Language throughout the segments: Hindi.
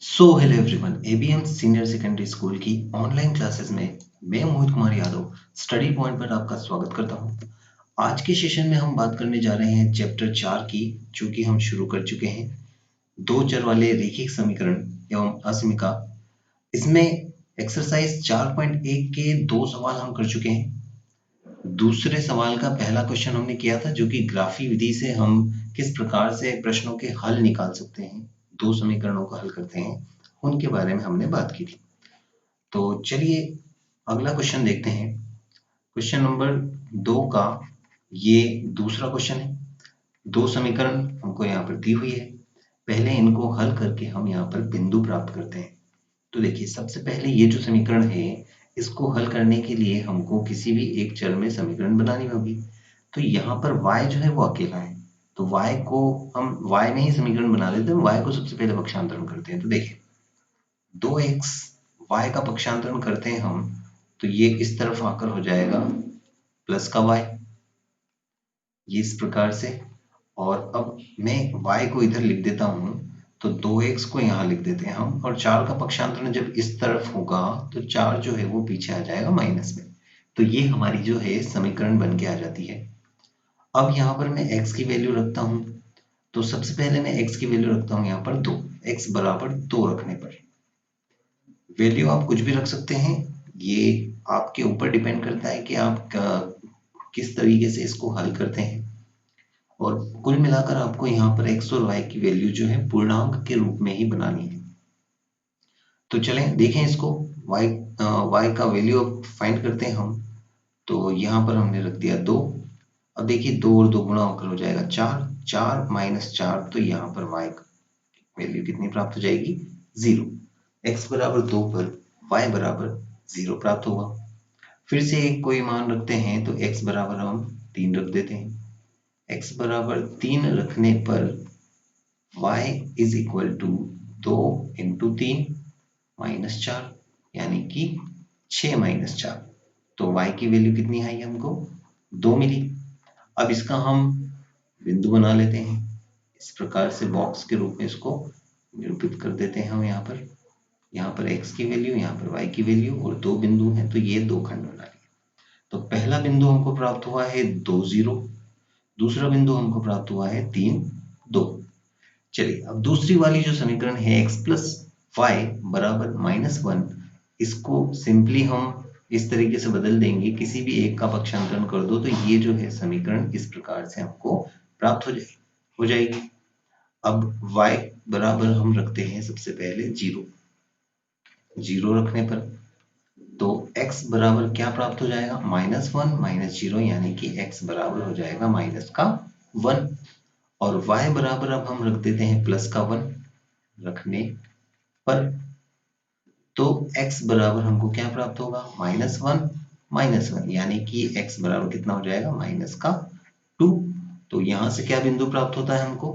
Hello everyone, ABM senior secondary school की ऑनलाइन क्लासेस में मैं मोहित कुमार यादव स्टडी पॉइंट पर आपका स्वागत करता हूं। आज के सेशन में हम बात करने जा रहे हैं चैप्टर 4 की, जो कि हम शुरू कर चुके हैं। दो चर वाले रैखिक समीकरण एवं असमीका। इसमें एक्सरसाइज 4.1 के दो सवाल हम कर चुके हैं। दूसरे सवाल का पहला क्वेश्चन हमने किया था, जो कि ग्राफी विधि से हम किस प्रकार से प्रश्नों के हल निकाल सकते हैं, दो समीकरणों को हल करते हैं, उनके बारे में हमने बात की थी। तो चलिए अगला क्वेश्चन देखते हैं। क्वेश्चन नंबर 2 का ये दूसरा क्वेश्चन है। दो समीकरण हमको यहाँ पर दी हुई है। पहले इनको हल करके हम यहाँ पर बिंदु प्राप्त करते हैं। तो देखिए, सबसे पहले ये जो समीकरण है, इसको हल करने के लिए हमको किसी भी एक चर में समीकरण बनानी होगी। तो यहाँ पर y जो है वो अकेला है, तो y को हम y में ही समीकरण बना देते हैं। y को सबसे पहले पक्षांतरण करते हैं। तो देखिए, 2x y का पक्षांतरण करते हैं हम, तो ये इस तरफ आकर हो जाएगा प्लस का y, ये इस प्रकार से। और अब मैं y को इधर लिख देता हूं, तो 2x को यहाँ लिख देते हैं हम, और 4 का पक्षांतरण जब इस तरफ होगा तो 4 जो है वो पीछे आ जाएगा माइनस में। तो ये हमारी जो है समीकरण बन के आ जाती है। अब यहाँ पर मैं x की वैल्यू रखता हूँ। तो सबसे पहले मैं x की वैल्यू रखता हूँ यहाँ पर 2, x बराबर 2 रखने पर वैल्यू आप कुछ भी रख सकते हैं। ये आपके ऊपर डिपेंड करता है कि आप किस तरीके से इसको हल करते हैं। और कुल मिलाकर आपको यहाँ पर x और y की वैल्यू जो है पूर्णांक के रूप में ही बनानी है। तो चलें देखें इसको। y का वैल्यू फाइंड करते हैं हम। तो यहाँ पर हमने रख दिया 2। अब देखिए, 2 और 2 गुणा होकर हो जाएगा 4, 4 माइनस 4, तो यहाँ पर y वैल्यू कितनी प्राप्त हो जाएगी? 0। x बराबर 2 पर y बराबर 0 प्राप्त होगा। फिर से एक कोई मान रखते हैं, तो x बराबर हम 3 रख देते हैं। x बराबर 3 रखने पर y is equal to 2 into 3 minus 4, यानी कि 6 माइनस 4। तो y की वैल्यू कितनी आई हमको? 2 मिली। अब इसका हम बिंदु बना लेते हैं। इस प्रकार से बॉक्स के रूप में इसको निरूपित कर देते हैं हम। यहाँ पर x की वैल्यू, यहाँ पर y की वैल्यू, और दो बिंदु हैं, तो ये दो खंड बना लिए। तो पहला बिंदु हमको प्राप्त हुआ है 2 0, दूसरा बिंदु हमको प्राप्त हुआ है 3 2। चलिए, अब दूसरी वाली जो समीकरण है x प्लस वाई बराबर -1, इसको सिंपली हम इस तरीके से बदल देंगे, किसी भी एक का पक्षांतरण कर दो, तो ये जो है समीकरण इस प्रकार से हमको प्राप्त हो जाएगी। अब y बराबर हम रखते हैं सबसे पहले 0। 0 रखने पर तो x बराबर क्या प्राप्त हो जाएगा? -1 माइनस 0, यानी कि x बराबर हो जाएगा माइनस का 1। और y बराबर अब हम रख देते हैं प्लस का 1 रखने पर, तो x बराबर हमको क्या प्राप्त होगा? -1 माइनस 1, यानी कि x बराबर कितना हो जाएगा? माइनस का 2। तो यहाँ से क्या बिंदु प्राप्त होता है हमको?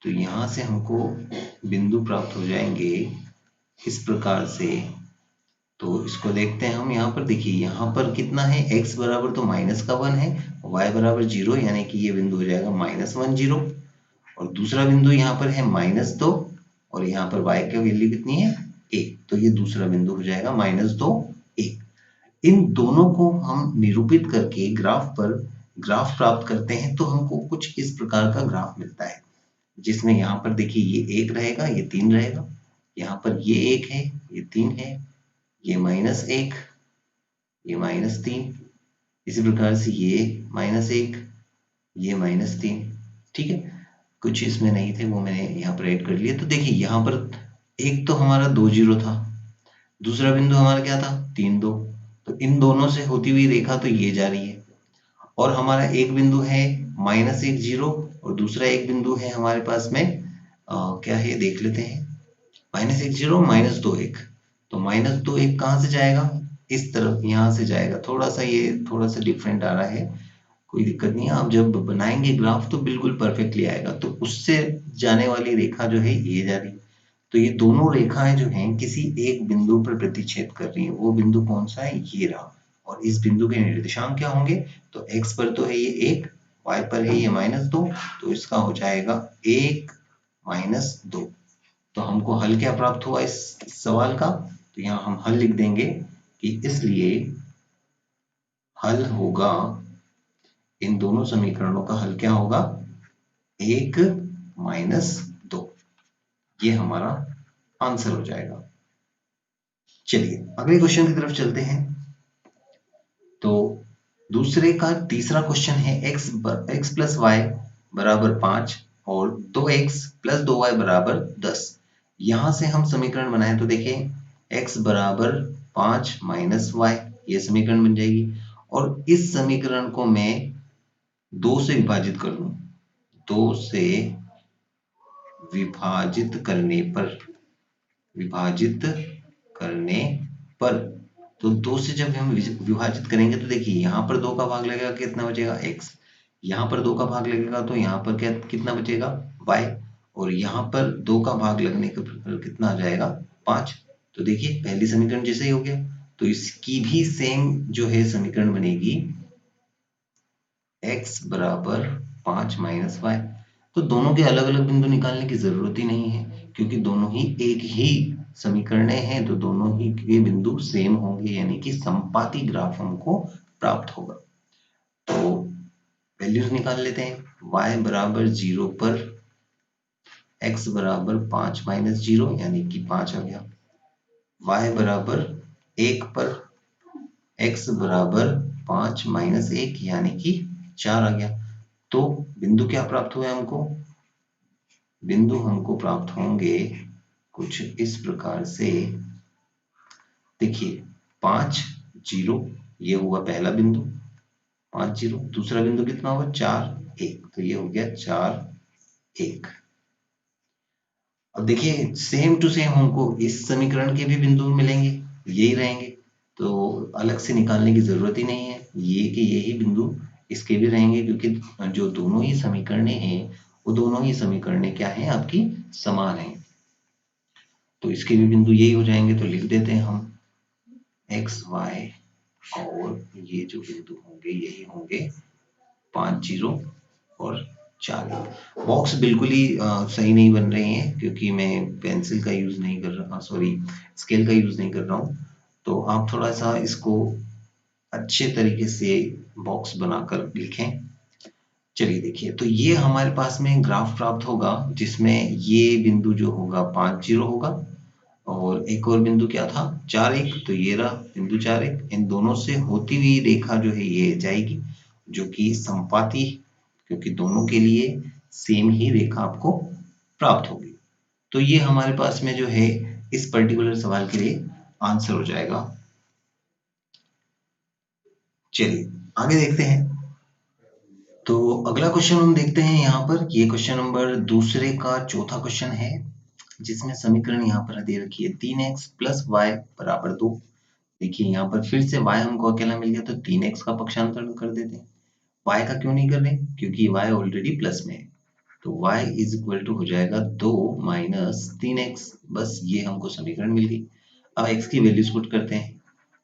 तो यहाँ से हमको बिंदु प्राप्त हो जाएंगे इस प्रकार से। तो इसको देखते हैं हम। यहाँ पर देखिए, यहाँ पर कितना है? x बराबर तो माइनस का 1 है, y बराबर 0, यानी कि ये बिंदु हो जाएगा -1 0। और दूसरा बिंदु यहाँ पर है -2, और यहाँ पर y का वैल्यू कितनी है? 1, तो ये दूसरा बिंदु हो जाएगा -2 1। इन दोनों को हम निरूपित करके ग्राफ पर ग्राफ प्राप्त करते हैं, तो हमको कुछ इस प्रकार का ग्राफ मिलता है, जिसमें यहाँ पर देखिए ये 1 रहेगा, ये 3 रहेगा, यहाँ पर ये 1 है, ये 3 है, ये -1, ये -3, इसी प्रकार से ये -1, ये -3। ठीक है, कुछ इसमें नहीं थे, वो मैंने यहाँ पर ऐड कर लिए। तो देखिए, यहाँ पर एक तो हमारा 2 0 था, दूसरा बिंदु हमारा क्या था? 3 2। तो इन दोनों से होती हुई रेखा तो ये जा रही है, और हमारा एक बिंदु है -1 0, और दूसरा एक बिंदु है हमारे पास में क्या है, देख लेते हैं। -1 0 -2 1, तो -2 1 कहाँ से जाएगा? इस तरफ, यहाँ से जाएगा। ये थोड़ा सा डिफरेंट आ रहा है, कोई दिक्कत नहीं है। आप जब बनाएंगे ग्राफ तो बिल्कुल परफेक्टली आएगा। तो उससे जाने वाली रेखा जो है ये जा रही है। तो ये दोनों रेखाएं जो हैं किसी एक बिंदु पर प्रतिच्छेद कर रही है। वो बिंदु कौन सा है? ये रहा। और इस बिंदु के निर्देशांक क्या होंगे? तो x पर तो है ये 1, y पर है ये -2, तो इसका हो जाएगा 1 - 2। तो हमको हल क्या प्राप्त हुआ इस सवाल का, तो यहाँ हम हल लिख देंगे कि इसलिए हल होगा, इन दोनों समीकरणों का हल क्या होगा, 1 माइनस 2। ये हमारा आंसर हो जाएगा। चलिए अगले क्वेश्चन की तरफ चलते हैं। तो दूसरे का तीसरा क्वेश्चन है x प्लस वाई बराबर 5 और 2x प्लस 2y बराबर 10। यहां से हम समीकरण बनाए तो देखिए x बराबर 5 माइनस वाई, ये समीकरण बन जाएगी। और इस समीकरण को मैं 2 से विभाजित कर दूं, 2 से विभाजित करने पर तो 2 से जब हम विभाजित करेंगे तो देखिए यहाँ पर 2 का भाग लगेगा, कितना बचेगा x, यहाँ पर 2 का भाग लगेगा तो यहाँ पर कितना बचेगा y, और यहाँ पर 2 का भाग लगने पर कितना आ जाएगा 5। तो देखिए पहली समीकरण जैसे ही हो गया, तो इसकी भी सेम जो है समीकरण बनेगी x बराबर 5 माइनस वाई। तो दोनों के अलग अलग बिंदु निकालने की जरूरत ही नहीं है, क्योंकि दोनों ही एक ही समीकरण हैं, तो दोनों ही के बिंदु सेम होंगे, यानी कि संपाती ग्राफ हमको प्राप्त होगा। तो वैल्यूज निकाल लेते हैं। y बराबर 0 पर x बराबर 5 माइनस 0 यानी कि 5 आ गया। y बराबर 1 पर x बराबर 5 माइनस 1 यानी कि 4 आ गया। तो बिंदु क्या प्राप्त हुए हमको, बिंदु हमको प्राप्त होंगे कुछ इस प्रकार से। देखिए 5 0 ये हुआ पहला बिंदु, 5 0। दूसरा बिंदु कितना होगा 4 1, तो ये हो गया 4 1। अब देखिए सेम टू सेम हमको इस समीकरण के भी बिंदु मिलेंगे, यही रहेंगे, तो अलग से निकालने की जरूरत ही नहीं है। ये कि यही बिंदु इसके भी रहेंगे, क्योंकि जो दोनों ही समीकरणे हैं वो दोनों ही समीकरणे क्या हैं, आपकी समान हैं। तो इसके भी बिंदु यही हो जाएंगे। तो लिख देते हैं हम x y, और ये जो बिंदु होंगे यही होंगे 5 0 और 4 1। बॉक्स बिल्कुल ही सही नहीं बन रहे हैं, क्योंकि मैं पेंसिल का यूज नहीं कर रहा, सॉरी स्केल का यूज नहीं कर रहा हूँ। तो आप थोड़ा सा इसको अच्छे तरीके से बॉक्स बनाकर लिखें। चलिए देखिए, तो ये हमारे पास में ग्राफ प्राप्त होगा, जिसमें ये बिंदु जो होगा 5 0 होगा, और एक और बिंदु क्या था 4 1, तो ये रहा बिंदु 4 1। इन दोनों से होती हुई रेखा जो है ये जाएगी, जो कि संपाती, क्योंकि दोनों के लिए सेम ही रेखा आपको प्राप्त होगी। तो ये हमारे पास में जो है इस पर्टिकुलर सवाल के लिए आंसर हो जाएगा। चलिए आगे देखते हैं। तो अगला क्वेश्चन हम देखते हैं यहाँ पर, ये क्वेश्चन नंबर दूसरे का चौथा क्वेश्चन है, जिसमें समीकरण यहाँ पर दे रखी है 3x प्लस वाई बराबर 2। देखिए यहाँ पर फिर से y हमको अकेला मिल गया, तो 3x का पक्षांतरण कर देते हैं। y का क्यों नहीं कर रहे, क्योंकि y ऑलरेडी प्लस में है। तो y इज इक्वल टू हो जाएगा 2 माइनस 3x, बस ये हमको समीकरण मिल गई। अब x की वैल्यूज पुट करते हैं।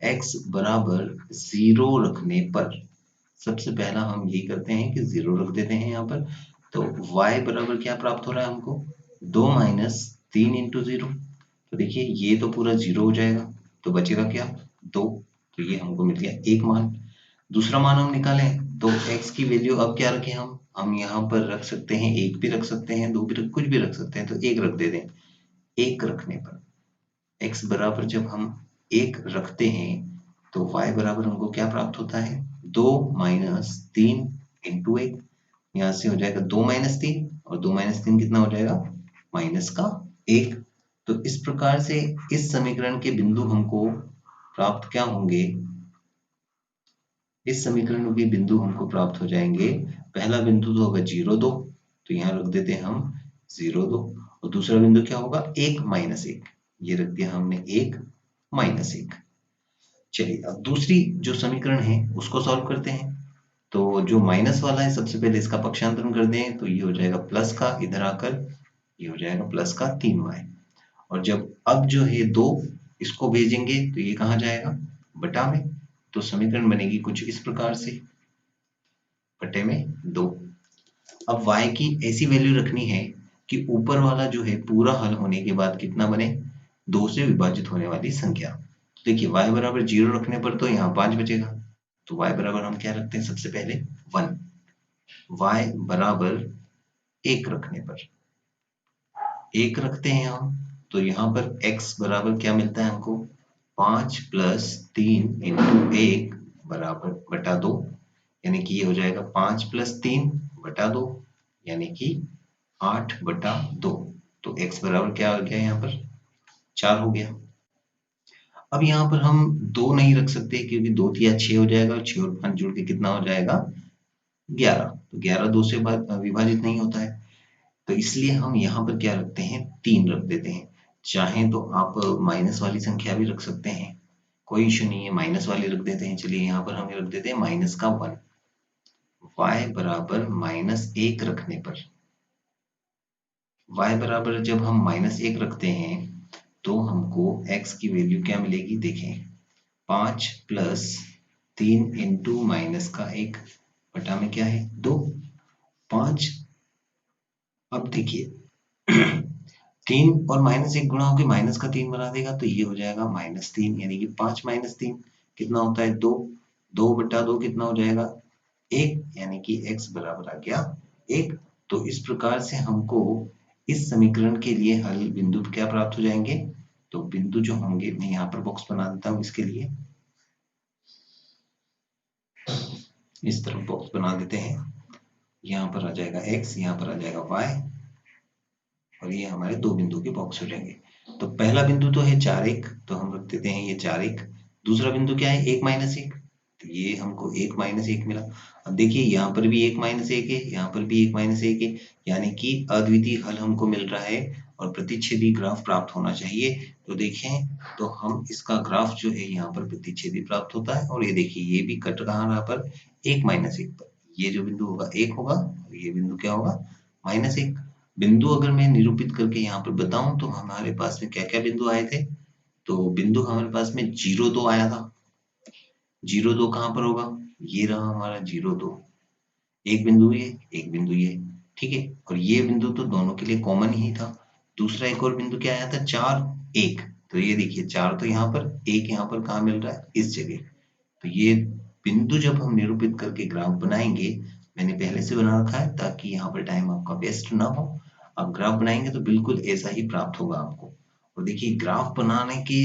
x बराबर 0 रखने पर सबसे पहला हम यही करते हैं कि 0 रख देते हैं यहाँ पर। तो y बराबर क्या प्राप्त हो रहा है हमको, 2 माइनस 3 इंटू 0। तो देखिए ये तो पूरा 0 हो जाएगा, तो बचेगा क्या 2, तो ये हमको मिल गया एक मान। दूसरा मान हम निकालें तो x की वैल्यू अब क्या रखें हम यहाँ पर रख सकते हैं, 1 भी रख सकते हैं, 2 भी कुछ भी रख सकते हैं, तो 1 रख दे दें। 1 रखने पर x बराबर जब हम 1 रखते हैं तो y बराबर हमको क्या प्राप्त होता है, 2 माइनस 3 इंटू 1। यहाँ से हो जाएगा 2 माइनस 3, और 2 माइनस 3 कितना हो जाएगा, माइनस का 1। तो इस प्रकार से इस समीकरण के बिंदु हमको प्राप्त क्या होंगे, इस समीकरण के बिंदु हमको प्राप्त हो जाएंगे। पहला बिंदु तो होगा 0 2, तो यहाँ रख देते हैं हम 0 2, और दूसरा बिंदु क्या होगा 1 माइनस 1, ये रख दिया हमने 1 माइनस 1। चलिए अब दूसरी जो समीकरण है उसको सॉल्व करते हैं। तो जो माइनस वाला है सबसे पहले इसका पक्षांतरण कर दें, तो ये हो जाएगा प्लस का, इधर आकर ये हो जाएगा प्लस का 3y। और जब अब जो है 2 इसको भेजेंगे तो ये कहाँ जाएगा, बटा में। तो समीकरण बनेगी कुछ इस प्रकार से, बटे में 2। अब y की ऐसी वैल्यू रखनी है कि ऊपर वाला जो है पूरा हल होने के बाद कितना बने, 2 से विभाजित होने वाली संख्या। तो देखिए y बराबर 0 रखने पर तो यहाँ 5 बचेगा, तो y बराबर हम क्या रखते हैं सबसे पहले 1। y बराबर 1 रखने पर 1 रखते हैं हम, तो यहाँ पर x बराबर क्या मिलता है हमको, 5 + 3 × 1 बराबर बटा 2, यानी कि ये हो जाएगा 5 + 3 बटा 2, यानी कि 8/2। तो x बराबर क्या आ गया यहाँ पर, 4 हो गया। अब यहाँ पर हम 2 नहीं रख सकते क्योंकि 2 तिया 6 हो जाएगा और 6 और 5 जुड़ के कितना हो जाएगा, 11। तो 11 2 से विभाजित नहीं होता है, तो इसलिए हम यहाँ पर क्या रखते हैं, 3 रख देते हैं। चाहें तो आप माइनस वाली संख्या भी रख सकते हैं, कोई इशू नहीं है, माइनस वाली रख देते हैं। चलिए यहाँ पर हम रख देते हैं -1। y बराबर -1 रखने पर, y बराबर जब हम -1 रखते हैं तो हमको x की वैल्यू क्या मिलेगी, देखें 5 + 3 × -1 बटा में क्या है 2, 5। अब देखिए 3 और -1 गुणा होकर -3 बना देगा, तो ये हो जाएगा -3, यानी कि 5 - 3 कितना होता है 2, 2/2 कितना हो जाएगा 1, यानी कि x बराबर आ गया 1। तो इस प्रकार से हमको इस समीकरण के लिए हल बिंदु क्या प्राप्त हो जाएंगे। तो बिंदु जो होंगे, मैं यहाँ पर बॉक्स बना देता हूँ इसके लिए, इस तरफ बॉक्स बना देते हैं। यहाँ पर आ जाएगा x, यहाँ पर आ जाएगा y, और ये हमारे 2 बिंदु के बॉक्स हो जाएंगे। तो पहला बिंदु तो है 4 1, तो हम रख देते हैं ये 4 1। दूसरा बिंदु क्या है 1 - 1, तो ये हमको 1 - 1 मिला। अब देखिए यहाँ पर भी 1 - 1 है, यहाँ पर भी 1 - 1 है, यानी कि अद्वितीय हल हमको मिल रहा है और प्रतिच्छेदी ग्राफ प्राप्त होना चाहिए। तो देखें, तो हम इसका ग्राफ जो है यहाँ पर प्रतिच्छेदी प्राप्त होता है, और ये देखिए ये भी कट रहा पर 1 - 1 पर, ये जो बिंदु होगा 1 होगा और ये बिंदु क्या होगा -1। बिंदु अगर मैं निरूपित करके यहाँ पर बताऊं तो हमारे पास में क्या क्या बिंदु आए थे। तो बिंदु हमारे पास में 0 2 आया था। 0 2 कहाँ पर होगा, ये रहा हमारा 0 2, एक बिंदु ये, एक बिंदु ये, ठीक है। और ये बिंदु तो दोनों के लिए कॉमन ही था। दूसरा एक और बिंदु क्या आया था 4 1, तो ये देखिए 4 तो यहाँ पर, 1 यहाँ पर कहाँ मिल रहा है, इस जगह। तो ये बिंदु जब हम निरूपित करके ग्राफ बनाएंगे, मैंने पहले से बना रखा है ताकि यहाँ पर टाइम आपका वेस्ट ना हो। आप ग्राफ बनाएंगे तो बिल्कुल ऐसा ही प्राप्त होगा आपको। और देखिए ग्राफ बनाने के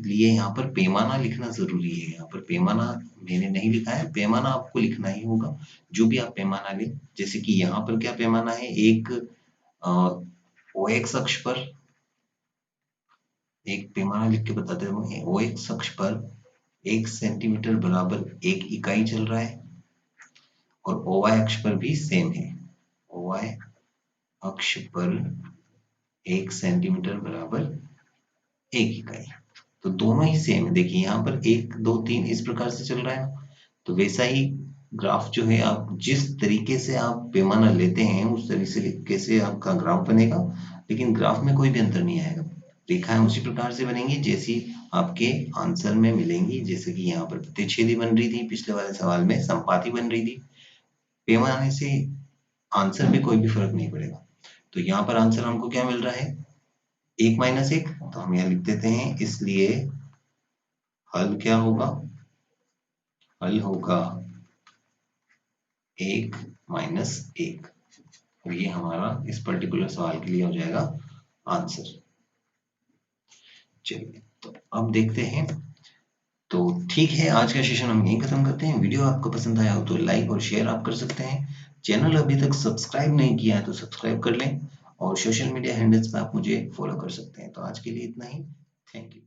लिए यहाँ पर पैमाना लिखना जरूरी है। यहाँ पर पैमाना मैंने नहीं लिखा है, पैमाना आपको लिखना ही होगा, जो भी आप पैमाना लें। जैसे कि यहाँ पर क्या पैमाना है, एक OX अक्ष पर एक पैमाना लिख के बताते हैं। OX अक्ष पर 1 सेंटीमीटर बराबर 1 इकाई चल रहा है, और OY अक्ष पर भी सेम है। OY अक्ष पर 1 सेंटीमीटर बराबर 1 इकाई, तो दोनों ही सेम है। देखिए यहाँ पर 1 2 3 इस प्रकार से चल रहा है, तो वैसा ही ग्राफ जो है, आप जिस तरीके से आप पैमाना लेते हैं उस तरीके से आपका ग्राफ बनेगा, लेकिन ग्राफ में कोई भी अंतर नहीं आएगा। रेखाएं उसी प्रकार से बनेंगी जैसी आपके आंसर में मिलेंगी। जैसे कि यहाँ पर प्रतिच्छेदी बन रही थी, पिछले वाले सवाल में संपाती बन रही थी। पैमाने से आंसर में कोई भी फर्क नहीं पड़ेगा। तो यहाँ पर आंसर हमको क्या मिल रहा है 1 - 1, तो हम यहाँ लिख देते हैं। इसलिए हल क्या होगा, हल होगा 1 - 1, और ये हमारा इस पर्टिकुलर सवाल के लिए हो जाएगा आंसर। चलिए तो अब देखते हैं। तो ठीक है, आज का सेशन हम यहीं खत्म करते हैं। वीडियो आपको पसंद आया हो तो लाइक और शेयर आप कर सकते हैं। चैनल अभी तक सब्सक्राइब नहीं किया है तो सब्सक्राइब कर लें, और सोशल मीडिया हैंडल्स पे आप मुझे फॉलो कर सकते हैं। तो आज के लिए इतना ही, थैंक यू।